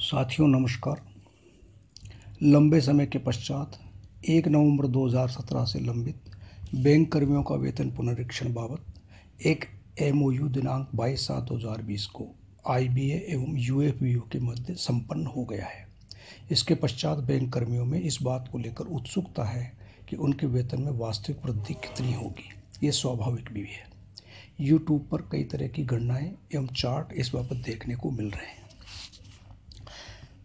साथियों नमस्कार। लंबे समय के पश्चात 1 नवंबर 2017 से लंबित बैंक कर्मियों का वेतन पुनरीक्षण बाबत एक एमओयू दिनांक 22/7/2020 को आईबीए एवं यूएफबीयू के मध्य संपन्न हो गया है। इसके पश्चात बैंक कर्मियों में इस बात को लेकर उत्सुकता है कि उनके वेतन में वास्तविक वृद्धि कितनी होगी। ये स्वाभाविक भी है। यूट्यूब पर कई तरह की गणनाएं एवं चार्ट इस बाबत देखने को मिल रहे हैं।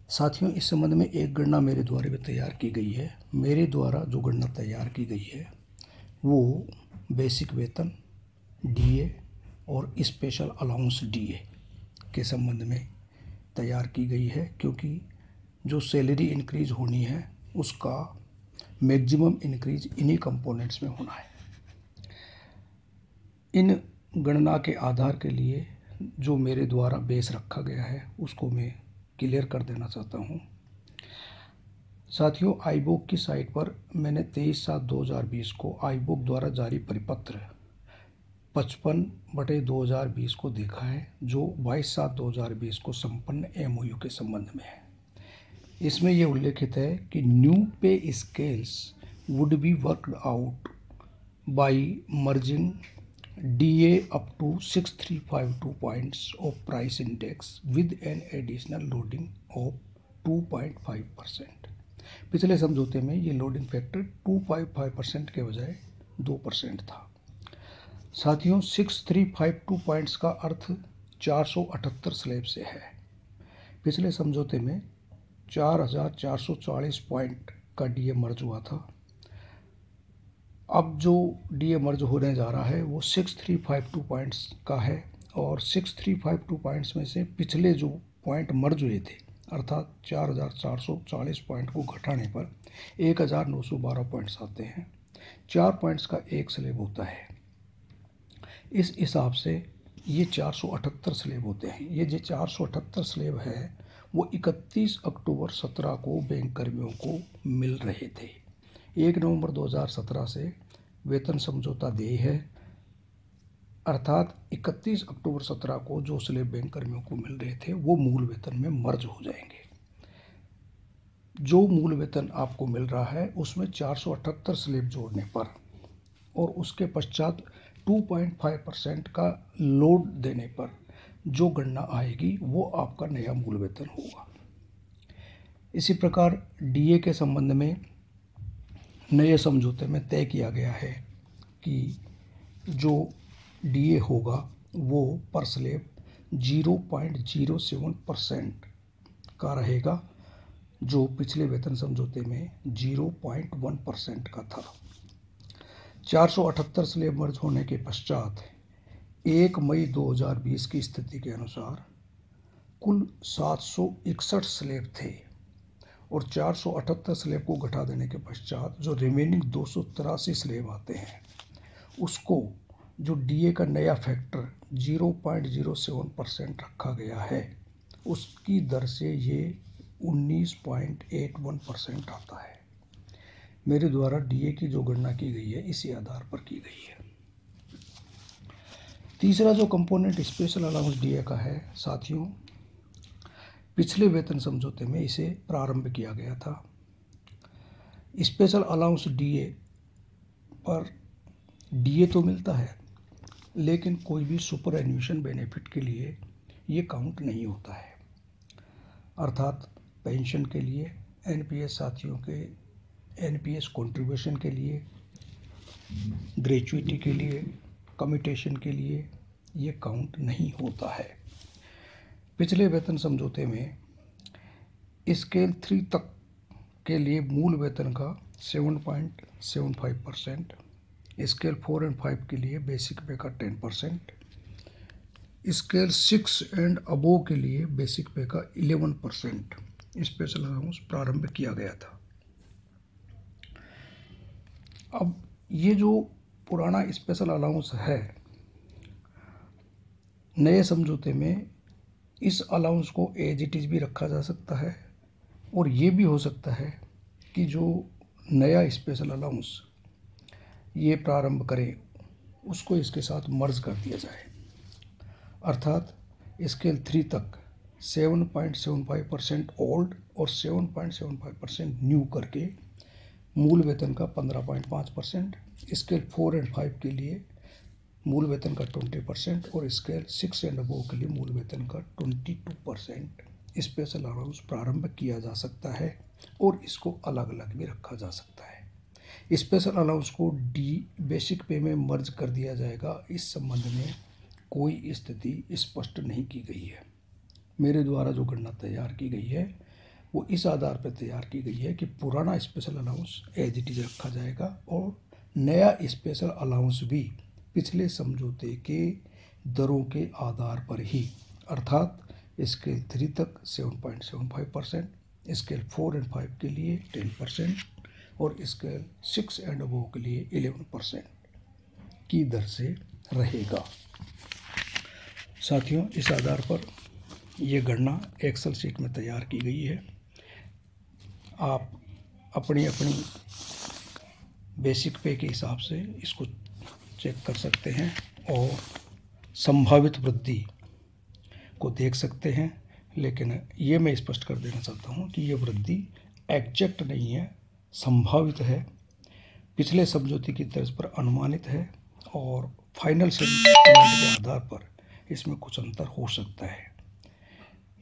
साथियों, इस संबंध में एक गणना मेरे द्वारा भी तैयार की गई है। मेरे द्वारा जो गणना तैयार की गई है वो बेसिक वेतन डीए और स्पेशल अलाउंस डीए के संबंध में तैयार की गई है, क्योंकि जो सैलरी इंक्रीज होनी है उसका मैक्सिमम इंक्रीज इन्हीं कंपोनेंट्स में होना है। इन गणना के आधार के लिए जो मेरे द्वारा बेस रखा गया है उसको मैं क्लियर कर देना चाहता हूँ। साथियों, आईबोक की साइट पर मैंने 23/7/2020 को आईबोक द्वारा जारी परिपत्र 55/2020 को देखा है, जो 22/7/2020 को संपन्न एमओयू के संबंध में है। इसमें यह उल्लेखित है कि न्यू पे scales would be worked out by merging DA up to 6352 points of price index with an additional loading of 2.5%। पिछले समझौते में ये लोडिंग फैक्टर 2.5% के बजाय 2% था। साथियों, 6352 पॉइंट्स का अर्थ 478 स्लैब से है। पिछले समझौते में 4440 पॉइंट का डीए मर्ज हुआ था। अब जो डीए मर्ज होने जा रहा है वो 6352 पॉइंट्स का है, और 6352 पॉइंट्स में से पिछले जो पॉइंट मर्ज हुए थे अर्थात 4440 पॉइंट को घटाने पर 1912 पॉइंट्स आते हैं। 4 पॉइंट्स का एक स्लैब होता है। इस हिसाब से ये 478 स्लैब होते हैं। ये जो 478 स्लैब है वो 31 अक्टूबर 17 को बैंक कर्मियों को मिल रहे थे। 1 नवंबर 2017 से वेतन समझौता देय है, अर्थात 31 अक्टूबर 17 को जो स्लैब बैंक कर्मियों को मिल रहे थे वो मूल वेतन में मर्ज हो जाएंगे। जो मूल वेतन आपको मिल रहा है उसमें 478 स्लैब जोड़ने पर और उसके पश्चात 2.5% का लोड देने पर जो गणना आएगी वो आपका नया मूल वेतन होगा। इसी प्रकार डीए के संबंध में नए समझौते में तय किया गया है कि जो डीए होगा वो पर स्लैब 0.07% का रहेगा, जो पिछले वेतन समझौते में 0.1% का था। 478 स्लैब मर्ज होने के पश्चात 1 मई 2020 की स्थिति के अनुसार कुल 761 स्लैब थे, और 478 स्लैब को घटा देने के पश्चात जो रिमेनिंग 283 स्लैब आते हैं उसको जो डीए का नया फैक्टर 0.07% रखा गया है उसकी दर से ये 19.81% आता है। मेरे द्वारा डीए की जो गणना की गई है इसी आधार पर की गई है। तीसरा जो कंपोनेंट स्पेशल अलाउंस डीए का है, साथियों, पिछले वेतन समझौते में इसे प्रारंभ किया गया था। स्पेशल अलाउंस डीए पर डीए तो मिलता है, लेकिन कोई भी सुपर एन्यूएशन बेनिफिट के लिए ये काउंट नहीं होता है। अर्थात पेंशन के लिए, एनपीएस साथियों के एनपीएस कंट्रीब्यूशन के लिए, ग्रेचुइटी के लिए, कम्यूटेशन के लिए ये काउंट नहीं होता है। पिछले वेतन समझौते में स्केल 3 तक के लिए मूल वेतन का 7.75%, स्केल 4 और 5 के लिए बेसिक पे का 10%, स्केल 6 एंड अबोव के लिए बेसिक पे का 11% स्पेशल अलाउंस प्रारंभ किया गया था। अब ये जो पुराना स्पेशल अलाउंस है, नए समझौते में इस अलाउंस को एज इट इज़ भी रखा जा सकता है, और ये भी हो सकता है कि जो नया स्पेशल अलाउंस ये प्रारंभ करें उसको इसके साथ मर्ज कर दिया जाए। अर्थात स्केल 3 तक 7.75% ओल्ड और 7.75% न्यू करके मूल वेतन का 15.5%, स्केल 4 एंड 5 के लिए मूल वेतन का 20% और स्केल 6 एंड अबव के लिए मूल वेतन का 22% स्पेशल अलाउंस प्रारंभ किया जा सकता है और इसको अलग अलग भी रखा जा सकता है। स्पेशल अलाउंस को बेसिक पे में मर्ज कर दिया जाएगा, इस संबंध में कोई स्थिति स्पष्ट नहीं की गई है। मेरे द्वारा जो गणना तैयार की गई है वो इस आधार पर तैयार की गई है कि पुराना special allowance as it is रखा जाएगा और नया स्पेशल अलाउंस भी पिछले समझौते के दरों के आधार पर ही, अर्थात स्केल 3 तक 7.75%, स्केल 4 एंड 5 के लिए 10% और स्केल 6 एंड अबव के लिए 11% की दर से रहेगा। साथियों, इस आधार पर ये गणना एक्सेल शीट में तैयार की गई है। आप अपनी अपनी बेसिक पे के हिसाब से इसको चेक कर सकते हैं और संभावित वृद्धि को देख सकते हैं, लेकिन ये मैं स्पष्ट कर देना चाहता हूँ कि ये वृद्धि एग्जैक्ट नहीं है, संभावित है, पिछले समझौते की तर्ज पर अनुमानित है और फाइनल सेटलमेंट के आधार पर इसमें कुछ अंतर हो सकता है।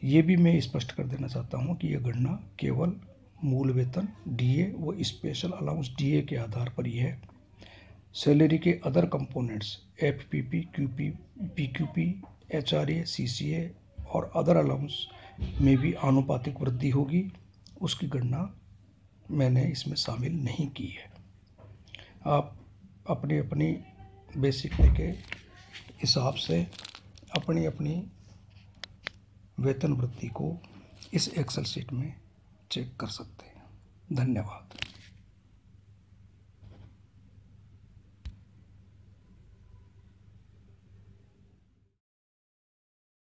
ये भी मैं स्पष्ट कर देना चाहता हूँ कि यह गणना केवल मूल वेतन डीए व स्पेशल अलाउंस डीए के आधार पर ही है। सैलरी के other components FPP, QP, PQP, HRA, CCA और अदर अलाउंस में भी आनुपातिक वृद्धि होगी, उसकी गणना मैंने इसमें शामिल नहीं की है। आप अपनी अपनी बेसिक पे के हिसाब से अपनी अपनी वेतन वृद्धि को इस एक्सेल शीट में चेक कर सकते हैं। धन्यवाद।